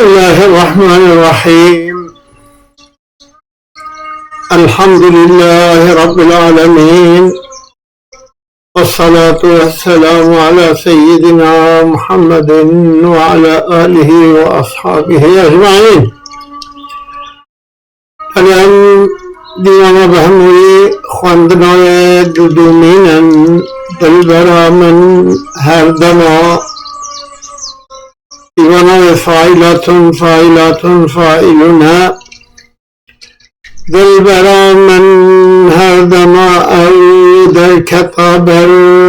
الله الرحمن الرحيم. الحمد لله رب العالمين، والصلاة والسلام على سيدنا محمد وعلى آله وأصحابه أجمعين. الآن دیوانه بهموی خواندنای دودومینن دلبرا من هر دما دیوانه فاعلاتون فاعلونه دلبرا من هر دما او در کتاب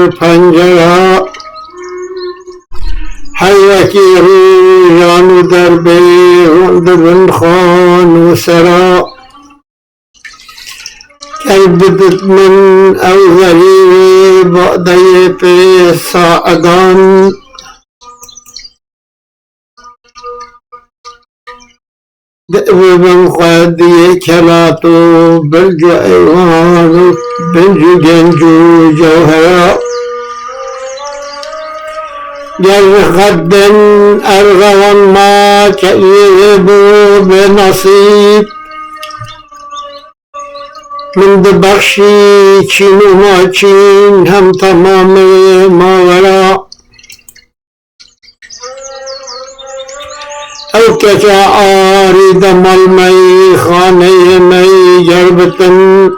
پنجره حیاکی رویانو در بیرون بن خانو سرا بدت من اولی بعدی پی ساعدان دعوی من خواهدی کلاتو بلجو ایوانو بلجو جنجو جوهرا جر خدن ارغوان ما چلیبو بنصیب من بخشی چین و ماچین هم تمام ماورا او کچا آری دمال می خانه می جربتن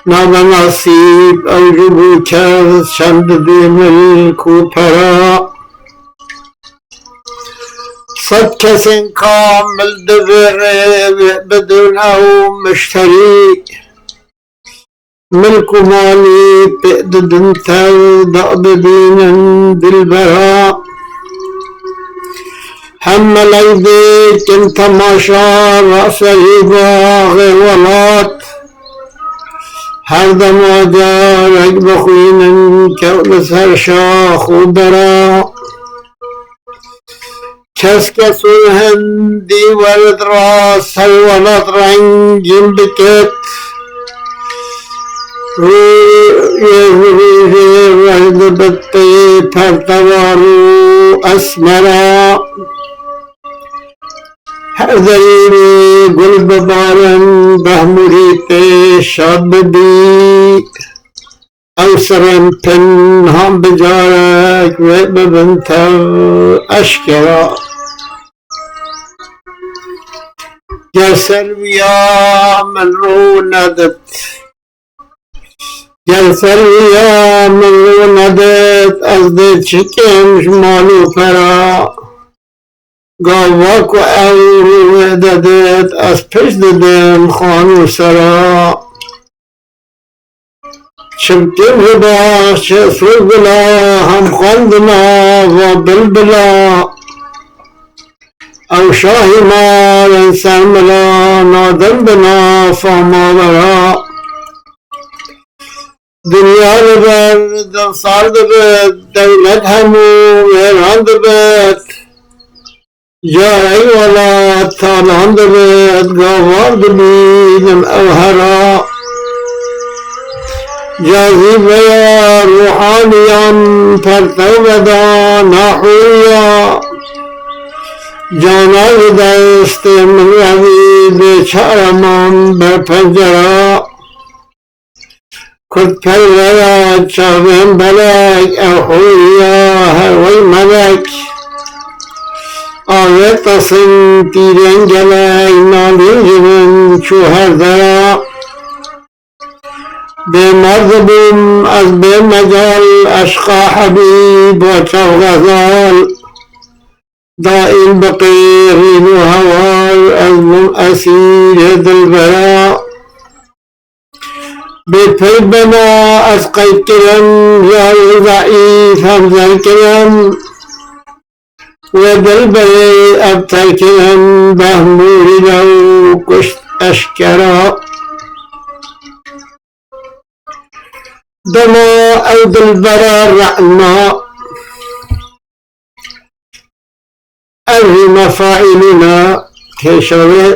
نابناسیب او جبو کز چند دی ملکو پرا صد کسین کامل دبره بدون او مشتری ملک و مالی پیددن تر دعب بینن دلبرا هم لیدی کن تماشا رأسی باغ ولات هر دم آجارک بخوینن کول سر شاخ و برا کس کسو هندی ولد را سلولت رنگین بکت روی ولد بطی پرتوارو اسمرا هر دلیلی گل ببارن بهموریت شاد بی او سرم پنهان بجارک و ببنتر اشکرا گر سلویا من رو ندت از دل چکمش مالو پرا گاواک و او ددت از پش ددم خانو سرا چمکن باش سوی بلا هم خواندنا و بلبلا او شاهی مال انسان ملا نادم بنا فاما برا دنیا لبر دن سال دبت دولت همو ویران دبت جای والا تالان دبت گاوار دبیدم اوهرا جازی بیا روحانیم پرتو بدا نحویا جانای دست من روی بیچارمان بر پنجرا کد پرورا چاوین بلک او حویا هروی ملک آیت سن تیرین جلک نالین جبن چوهر درا به مرضبم از به مجال اشقا حبیب و چو غزال دائم بقیرین و هوای ازم اسیر دلبرا به پی بنا از قید کرم یای ضعیف هم زن کرم و دلبری ابتر کرم بهموری لو کشت اشکرا دما او دلبرا رعنا اوی مفاعلنا کشوه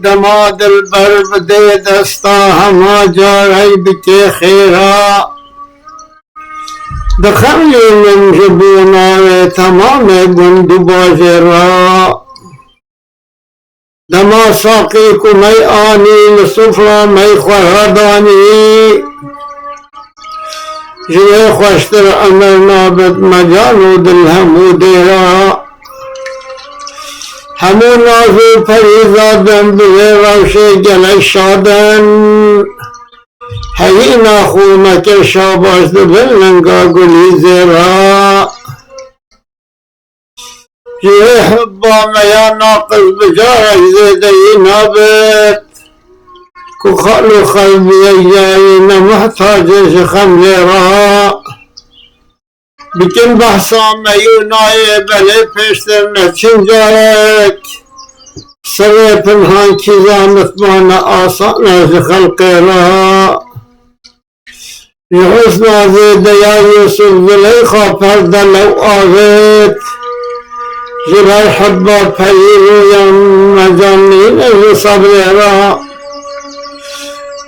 دما دلبر بده دستا ہما جارہی بکے خیرا بخلی من جبونا تمام گند باجه را دما ساقی کو می آنی لسفرا می خوردانی جوی خوشتر امر نابد مجان و دل همو دیرا همو نازو پریزادن بزر روش گل شادن هی ناخونک شاباش دل ننگا گلی زیرا جوی حبا میا ناقص بجارک زیدهی نابد کو خالو قلبی ایایی نمحتاجش خملی را بکن بحثا میونای بله پیشتر نچین جارک سر پنهان چیزا مطمان آسان از خلق را یحسن زیده یا یوسف زلیخا پرده لو آوید جبر حبا پیرویم مجانین از صبر را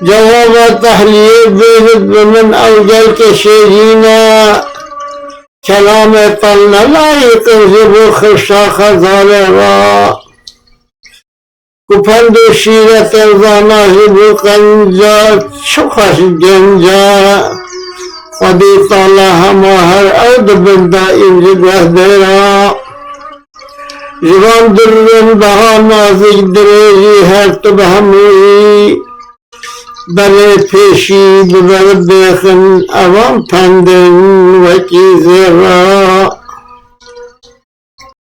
جواب تحلیل بیند بمن اوجل کشیدینا کلام طلنا لایق زبو خشا خزال را کپند و شیرت ارزانا زبو قنجا چخش گنجا خودی طالا هما هر عود بندا این جگه دیرا جوان درون بها نازک دریجی هر تو بهموی بله پیشی ببر بخن اوان پندن وکی زیرا